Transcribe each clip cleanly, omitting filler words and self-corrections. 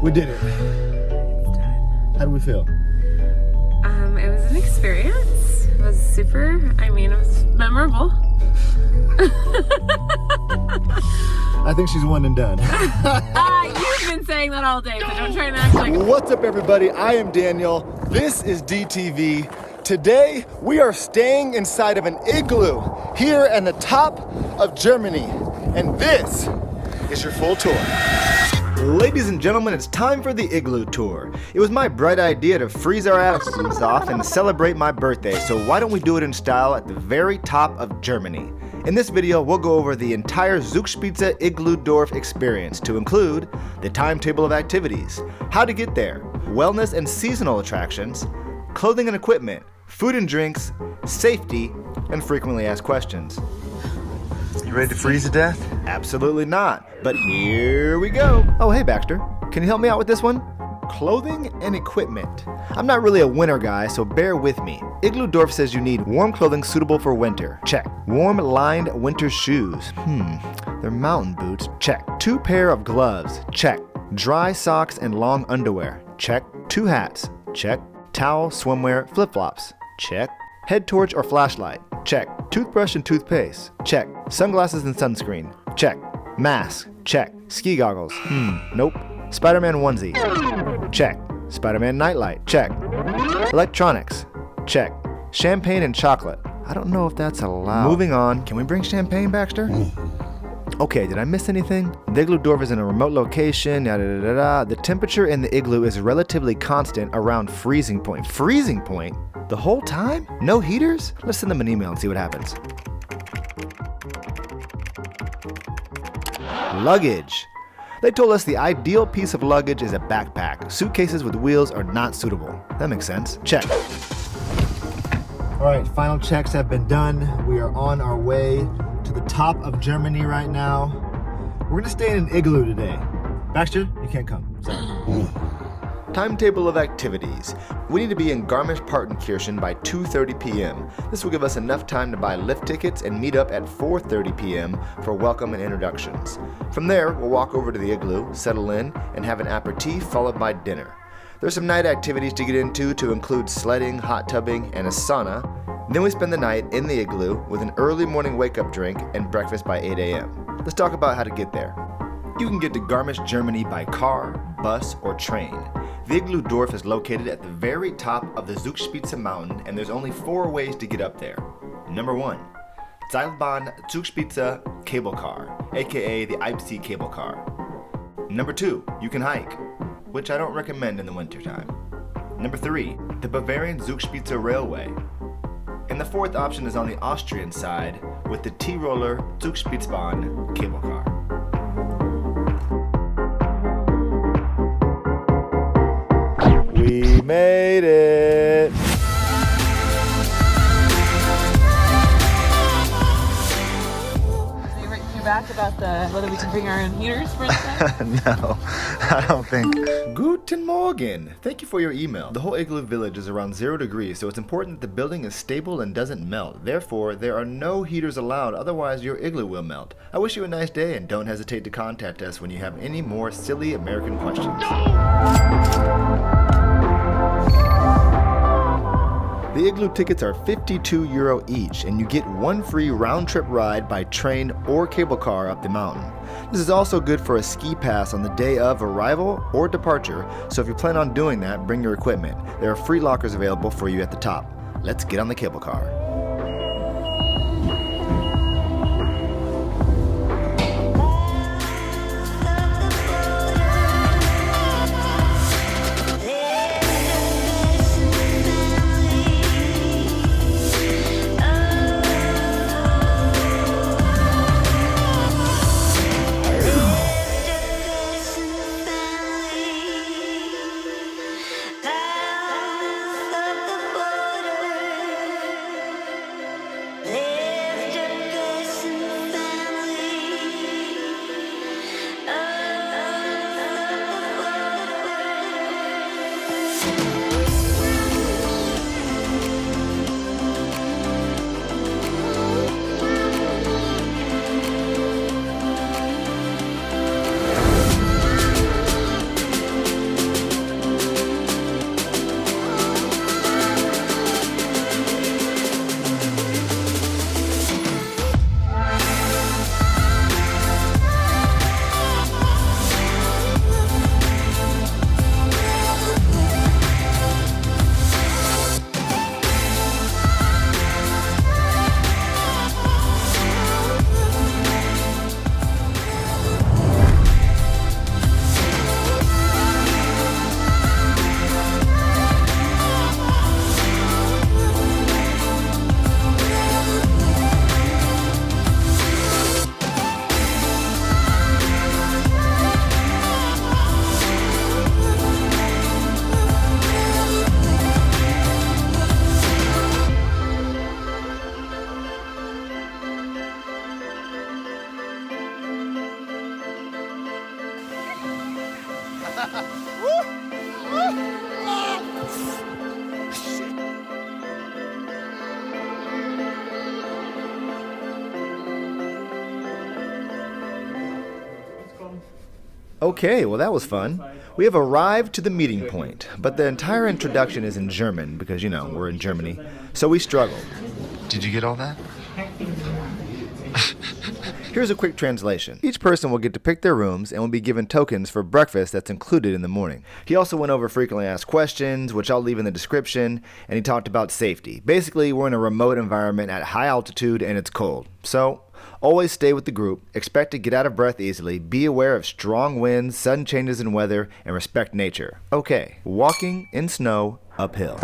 We did it. How do we feel? It was an experience. It was super, it was memorable. I think she's one and done. You've been saying that all day, so don't try and act like... What's up, everybody? I am Daniel. This is DTV. Today, we are staying inside of an igloo here in the top of Germany. And this is your full tour. Ladies and gentlemen, it's time for the igloo tour. It was my bright idea to freeze our asses off and celebrate my birthday, so why don't we do it in style at the very top of Germany? In this video, we'll go over the entire Zugspitze Igloo Dorf Experience to include the timetable of activities, how to get there, wellness and seasonal attractions, clothing and equipment, food and drinks, safety, and frequently asked questions. You ready to freeze to death? Absolutely not, but here we go. Oh, hey Baxter, can you help me out with this one? Clothing and equipment. I'm not really a winter guy, so bear with me. Iglu Dorf says you need warm clothing suitable for winter. Check. Warm lined winter shoes. They're mountain boots. Check. 2 pair of gloves. Check. Dry socks and long underwear. Check. 2 hats. Check. Towel, swimwear, flip-flops. Check. Head torch or flashlight. Check. Toothbrush and toothpaste. Check. Sunglasses and sunscreen. Check. Mask. Check. Ski goggles. Nope. Spider-Man onesie. Check. Spider-Man nightlight. Check. Electronics. Check. Champagne and chocolate. I don't know if that's allowed. Moving on. Can we bring champagne, Baxter? Okay, did I miss anything? The Igloo Dorf is in a remote location, yada da da da. The temperature in the igloo is relatively constant around freezing point. Freezing point? The whole time? No heaters? Let's send them an email and see what happens. Luggage. They told us the ideal piece of luggage is a backpack. Suitcases with wheels are not suitable. That makes sense. Check. All right, final checks have been done. We are on our way to the top of Germany right now. We're gonna stay in an igloo today. Baxter, you can't come. Sorry. Timetable of activities. We need to be in Garmisch-Partenkirchen by 2:30 p.m. This will give us enough time to buy lift tickets and meet up at 4:30 p.m. for welcome and introductions. From there, we'll walk over to the igloo, settle in, and have an aperitif followed by dinner. There's some night activities to get into to include sledding, hot tubbing, and a sauna. Then we spend the night in the igloo with an early morning wake-up drink and breakfast by 8 a.m. Let's talk about how to get there. You can get to Garmisch, Germany by car, bus, or train. The Iglu Dorf is located at the very top of the Zugspitze mountain, and there's only 4 ways to get up there. Number 1, Seilbahn Zugspitze cable car, aka the Eibsee cable car. Number 2, you can hike, which I don't recommend in the wintertime. Number 3, the Bavarian Zugspitze Railway. And the 4th option is on the Austrian side with the Tiroler Zugspitzbahn cable car. We made it! Did you write you back about whether we can bring our own heaters for instance? No, I don't think. Guten Morgen! Thank you for your email. The whole igloo village is around 0 degrees, so it's important that the building is stable and doesn't melt. Therefore, there are no heaters allowed, otherwise your igloo will melt. I wish you a nice day, and don't hesitate to contact us when you have any more silly American questions. The igloo tickets are €52 each, and you get 1 free round-trip ride by train or cable car up the mountain. This is also good for a ski pass on the day of arrival or departure, so if you plan on doing that, bring your equipment. There are free lockers available for you at the top. Let's get on the cable car. Okay, well that was fun. We have arrived to the meeting point, but the entire introduction is in German because, you know, we're in Germany, so we struggled. Did you get all that? Here's a quick translation. Each person will get to pick their rooms and will be given tokens for breakfast that's included in the morning. He also went over frequently asked questions, which I'll leave in the description, and he talked about safety. Basically, we're in a remote environment at high altitude and it's cold. So, always stay with the group, expect to get out of breath easily, be aware of strong winds, sudden changes in weather, and respect nature. Okay, walking in snow uphill.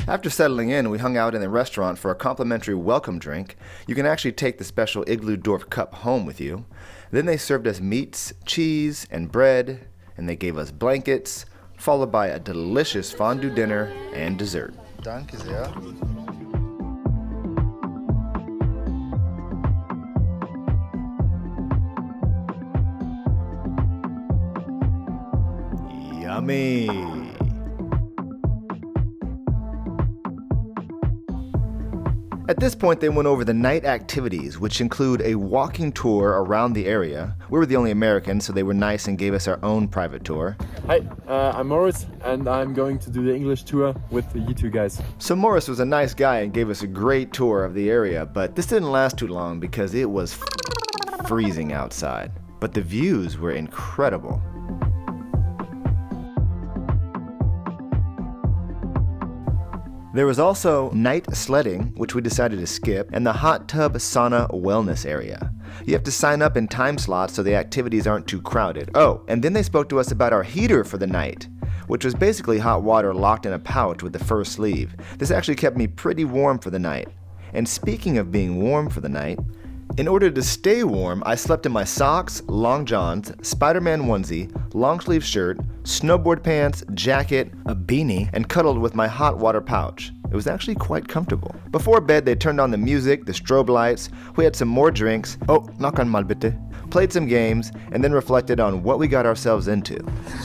After settling in, we hung out in the restaurant for a complimentary welcome drink. You can actually take the special Iglu Dorf cup home with you. Then they served us meats, cheese, and bread, and they gave us blankets, followed by a delicious fondue dinner and dessert. Danke sehr. Yummy! At this point, they went over the night activities, which include a walking tour around the area. We were the only Americans, so they were nice and gave us our own private tour. Hi, I'm Morris, and I'm going to do the English tour with you two guys. So Morris was a nice guy and gave us a great tour of the area, but this didn't last too long because it was freezing outside. But the views were incredible. There was also night sledding, which we decided to skip, and the hot tub sauna wellness area. You have to sign up in time slots so the activities aren't too crowded. Oh, and then they spoke to us about our heater for the night, which was basically hot water locked in a pouch with the fur sleeve. This actually kept me pretty warm for the night. And speaking of being warm for the night, in order to stay warm, I slept in my socks, long johns, Spider-Man onesie, long sleeve shirt, snowboard pants, jacket, a beanie, and cuddled with my hot water pouch. It was actually quite comfortable. Before bed, they turned on the music, the strobe lights, we had some more drinks, knock on mal bitte, played some games, and then reflected on what we got ourselves into.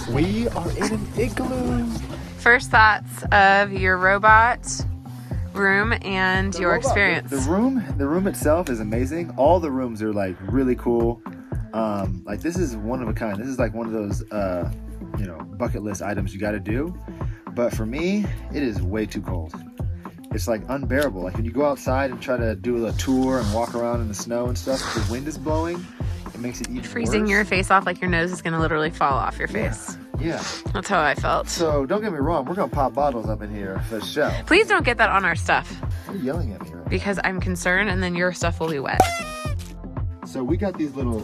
We are in an igloo! First thoughts of your robot room and your experience. The room itself is amazing. All the rooms are like really cool. Like this is one of a kind. This is like one of those bucket list items you got to do. But for me, it is way too cold. It's like unbearable. Like when you go outside and try to do a tour and walk around in the snow and stuff, the wind is blowing. it makes it even Freezing worse. your face off like your nose is gonna literally fall off your face. Yeah. That's how I felt. So don't get me wrong, we're gonna pop bottles up in here for show. Please don't get that on our stuff What are you yelling at me right because I'm concerned and then your stuff will be wet. now? So we got these little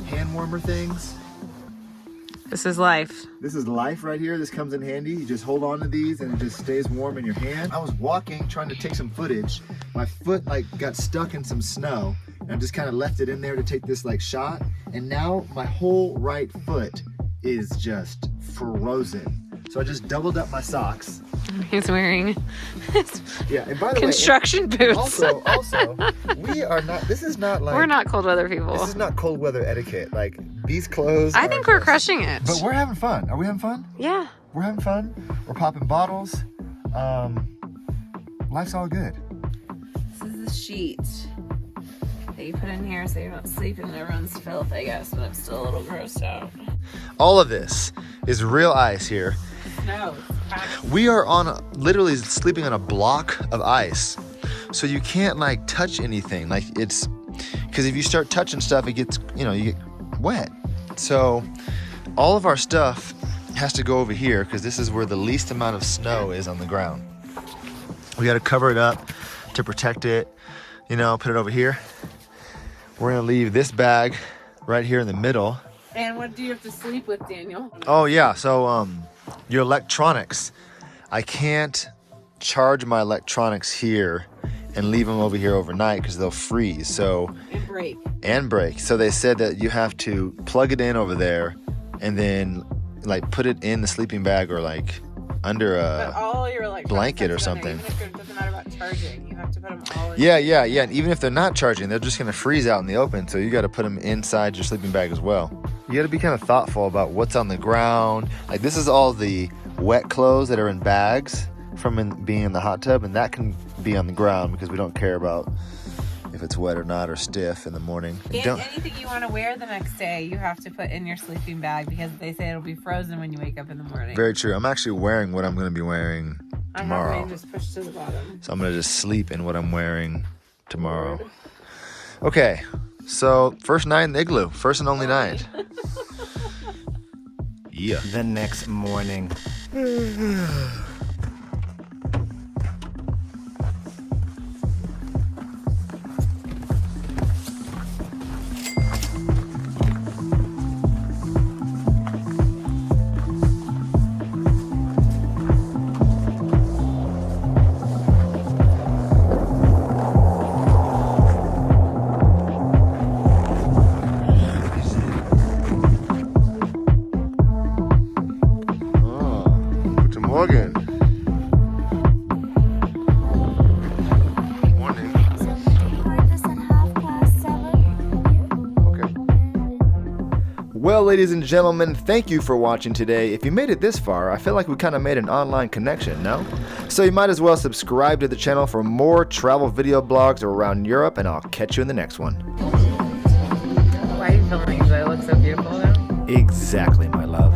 hand warmer things. This is life. This is life right here. This comes in handy. You just hold on to these and it just stays warm in your hand. I was walking, trying to take some footage. My foot like got stuck in some snow and I just kind of left it in there to take this like shot. And now my whole right foot is just frozen. So I just doubled up my socks. He's wearing Yeah, and by the construction way, boots. also, we are not, this is not like, We're not cold weather people. this is not cold weather etiquette. Like these clothes I are think we're just- crushing it. But we're having fun. Are we having fun? Yeah. We're having fun. We're popping bottles. Life's all good. This is the sheet that you put in here so you're not sleeping in everyone's filth, I guess, but I'm still a little grossed out. All of this is real ice here. No. We are on literally sleeping on a block of ice. So you can't like touch anything. Like it's, because if you start touching stuff, it gets, you get wet. So all of our stuff has to go over here because this is where the least amount of snow is on the ground. We got to cover it up to protect it, put it over here. We're gonna leave this bag right here in the middle. And what do you have to sleep with, Daniel? Oh yeah, so your electronics. I can't charge my electronics here and leave them over here overnight because they'll freeze. So And break. So they said that you have to plug it in over there and then like put it in the sleeping bag or like under But a all your electronics blanket or have to be something. in there, even if it doesn't matter about charging. You have to put them all in. Yeah. And even if they're not charging, they're just gonna freeze out in the open. So you got to put them inside your sleeping bag as well. You got to be kind of thoughtful about what's on the ground. Like this is all the wet clothes that are in bags from being in the hot tub, and that can be on the ground because we don't care about if it's wet or not or stiff in the morning. And anything you want to wear the next day, you have to put in your sleeping bag because they say it'll be frozen when you wake up in the morning. Very true. I'm actually wearing what I'm going to be wearing tomorrow. I have mine just pushed to the bottom. So I'm going to just sleep in what I'm wearing tomorrow. Okay, so first night in the igloo. First and only night. Yeah. The next morning. Guten Morgen. Morning. Okay. Well, ladies and gentlemen, thank you for watching today. If you made it this far, I feel like we kind of made an online connection, no? So you might as well subscribe to the channel for more travel video blogs around Europe, and I'll catch you in the next one. Why are you filming? Do I look so beautiful now? Exactly, my love.